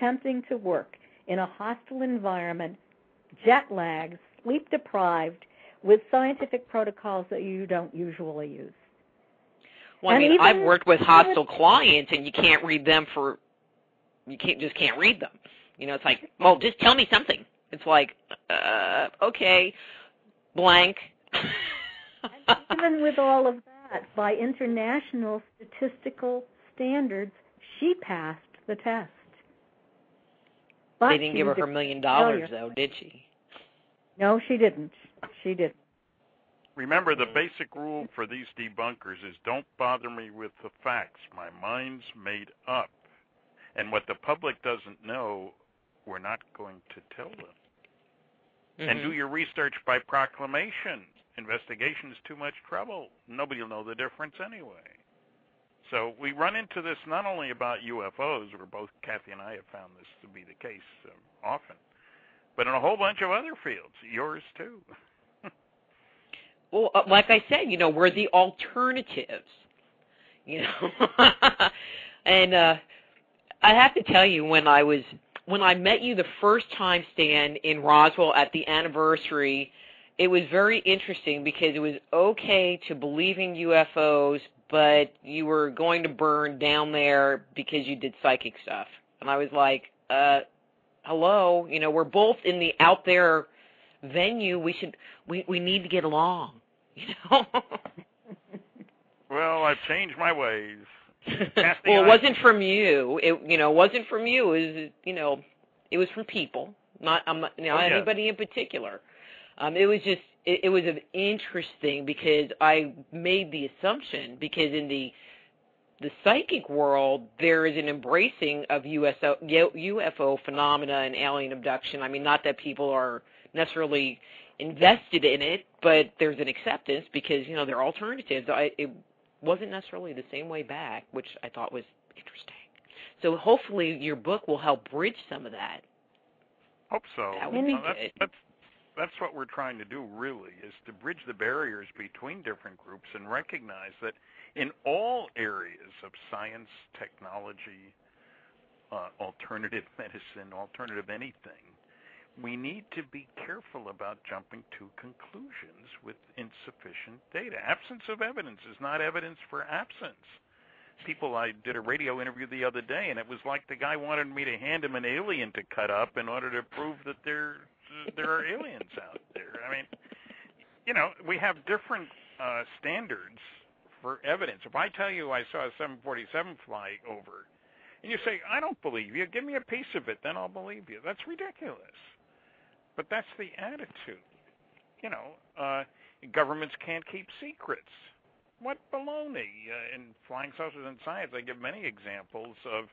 attempting to work in a hostile environment, jet-lagged, sleep-deprived, with scientific protocols that you don't usually use. Well, I mean, I've worked with hostile clients, and you can't read them just can't read them. You know, it's like, well, just tell me something. It's like, okay, blank. And even with all of that, by international statistical standards, she passed the test. But they didn't give her $1 million, though, did she? No, she didn't. She didn't. Remember, the basic rule for these debunkers is don't bother me with the facts. My mind's made up. And what the public doesn't know, we're not going to tell them. Mm-hmm. And do your research by proclamation. Investigation is too much trouble. Nobody will know the difference anyway. So we run into this not only about UFOs, where both Kathy and I have found this to be the case often, but in a whole bunch of other fields, yours too. Well, like I said, you know, we're the alternatives, you know. And I have to tell you, when I met you the first time, Stan, in Roswell at the anniversary, it was very interesting because it was okay to believe in UFOs, but you were going to burn down there because you did psychic stuff. And I was like, hello, you know, we're both in the out there venue. We need to get along, you know. Well, I've changed my ways. Well, it wasn't from you. It wasn't from you. It was from people, not anybody in particular. It was interesting because I made the assumption, because in the psychic world there is an embracing of UFO phenomena and alien abduction. I mean, not that people are necessarily invested in it, but there's an acceptance because, you know, they're alternatives. It wasn't necessarily the same way back, which I thought was interesting. So hopefully your book will help bridge some of that. Hope so. That would be good. That's what we're trying to do, really, is to bridge the barriers between different groups and recognize that in all areas of science, technology, alternative medicine, alternative anything, we need to be careful about jumping to conclusions with insufficient data. Absence of evidence is not evidence for absence. I did a radio interview the other day, and it was like the guy wanted me to hand him an alien to cut up in order to prove that there are aliens out there. I mean, you know, we have different standards for evidence. If I tell you I saw a 747 fly over, and you say, I don't believe you, give me a piece of it, then I'll believe you. That's ridiculous. But that's the attitude. You know, governments can't keep secrets. What baloney. In Flying Saucers and Science, I give many examples of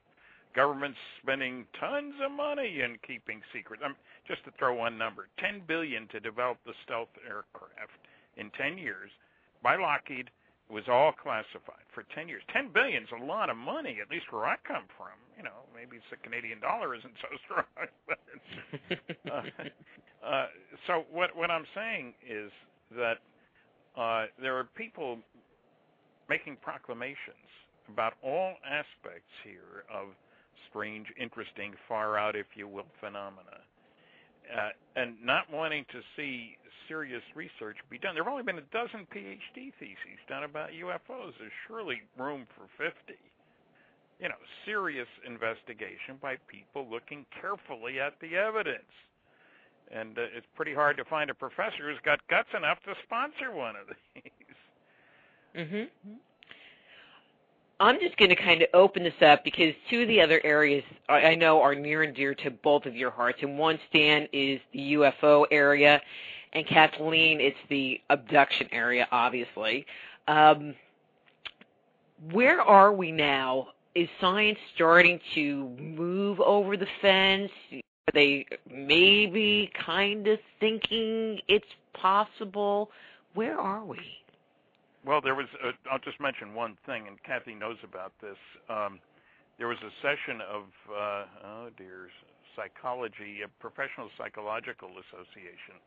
governments spending tons of money in keeping secrets. Just to throw one number, $10 billion to develop the stealth aircraft in 10 years by Lockheed. It was all classified for 10 years. $10 billion is a lot of money, at least where I come from. You know, maybe the Canadian dollar isn't so strong. But so what I'm saying is that there are people making proclamations about all aspects here of strange, interesting, far out, if you will, phenomena, and not wanting to see serious research be done. There have only been a dozen PhD theses done about UFOs. There's surely room for 50. You know, serious investigation by people looking carefully at the evidence. And it's pretty hard to find a professor who's got guts enough to sponsor one of these. Mm-hmm. I'm just going to kind of open this up because two of the other areas I know are near and dear to both of your hearts. And one, Stan, is the UFO area, and Kathleen, it's the abduction area, obviously. Where are we now? Is science starting to move over the fence? Are they maybe kind of thinking it's possible? Where are we? Well, there was, I'll just mention one thing, and Kathy knows about this. There was a session of, psychology, a Professional Psychological Association,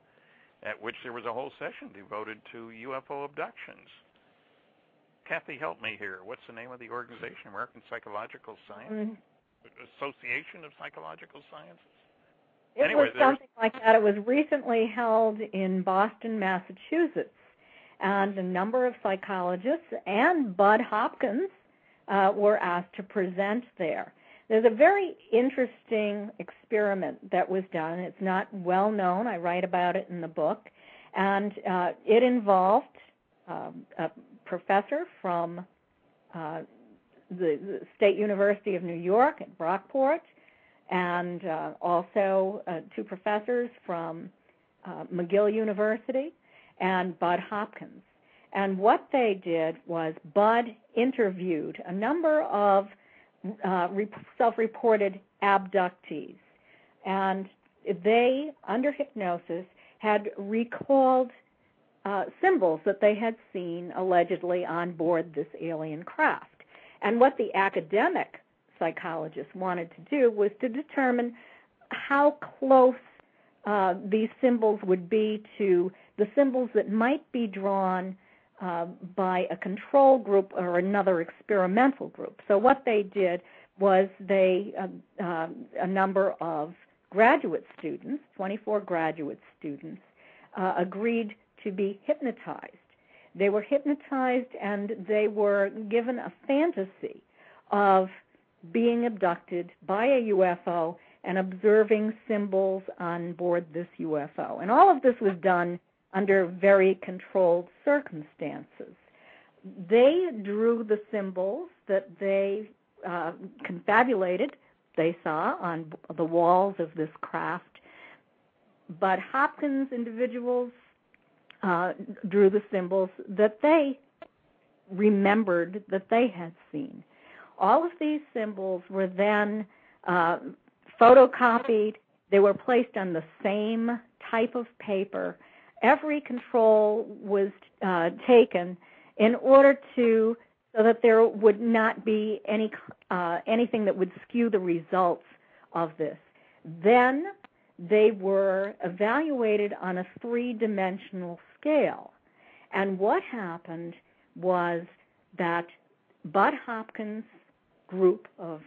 at which there was a whole session devoted to UFO abductions. Kathy, help me here. What's the name of the organization? American Psychological Science? Association of Psychological Sciences? It was something like that. It was recently held in Boston, Massachusetts, and a number of psychologists and Bud Hopkins were asked to present there. There's a very interesting experiment that was done. It's not well known. I write about it in the book, and it involved a professor from the State University of New York at Brockport, and also 2 professors from McGill University and Bud Hopkins. And what they did was Bud interviewed a number of self-reported abductees, and they, under hypnosis, had recalled symbols that they had seen allegedly on board this alien craft. And what the academic psychologists wanted to do was to determine how close these symbols would be to the symbols that might be drawn by a control group or another experimental group. So what they did was a number of graduate students, 24 graduate students, agreed to be hypnotized. They were hypnotized and they were given a fantasy of being abducted by a UFO and observing symbols on board this UFO. And all of this was done under very controlled circumstances. They drew the symbols that they confabulated, they saw on the walls of this craft, but Hopkins individuals drew the symbols that they remembered that they had seen. All of these symbols were then photocopied. They were placed on the same type of paper. Every control was taken in order so that there would not be anything that would skew the results of this. Then they were evaluated on a 3-dimensional scale. And what happened was that Bud Hopkins' group of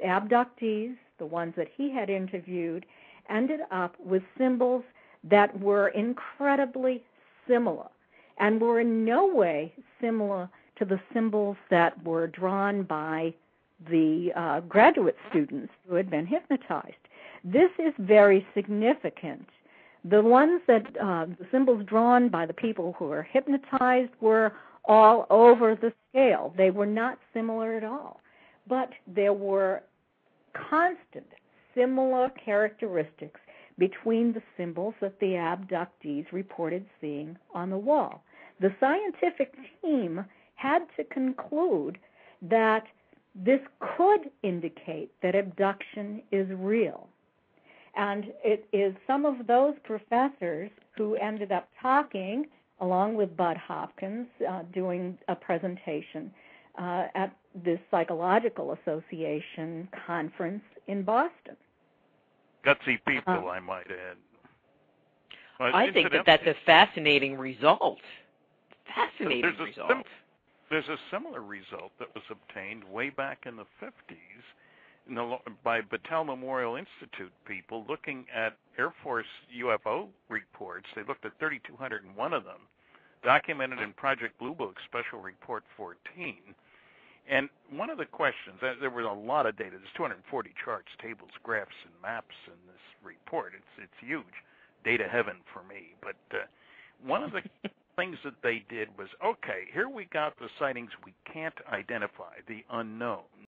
abductees, the ones that he had interviewed, ended up with symbols that were incredibly similar and were in no way similar to the symbols that were drawn by the graduate students who had been hypnotized. This is very significant. The ones that, the symbols drawn by the people who were hypnotized were all over the scale. They were not similar at all. But there were constant similar characteristics between the symbols that the abductees reported seeing on the wall. The scientific team had to conclude that this could indicate that abduction is real. And it is some of those professors who ended up talking, along with Bud Hopkins, doing a presentation at this Psychological Association conference in Boston. Gutsy people, I might add. Well, I think that's a fascinating result. Fascinating result. There's a similar result that was obtained way back in the 50s by Battelle Memorial Institute people looking at Air Force UFO reports. They looked at 3,201 of them, documented in Project Blue Book Special Report 14. And one of the questions, there was a lot of data. There's 240 charts, tables, graphs, and maps in this report. It's huge. Data heaven for me. But one of the things that they did was, okay, here we got the sightings we can't identify, the unknown.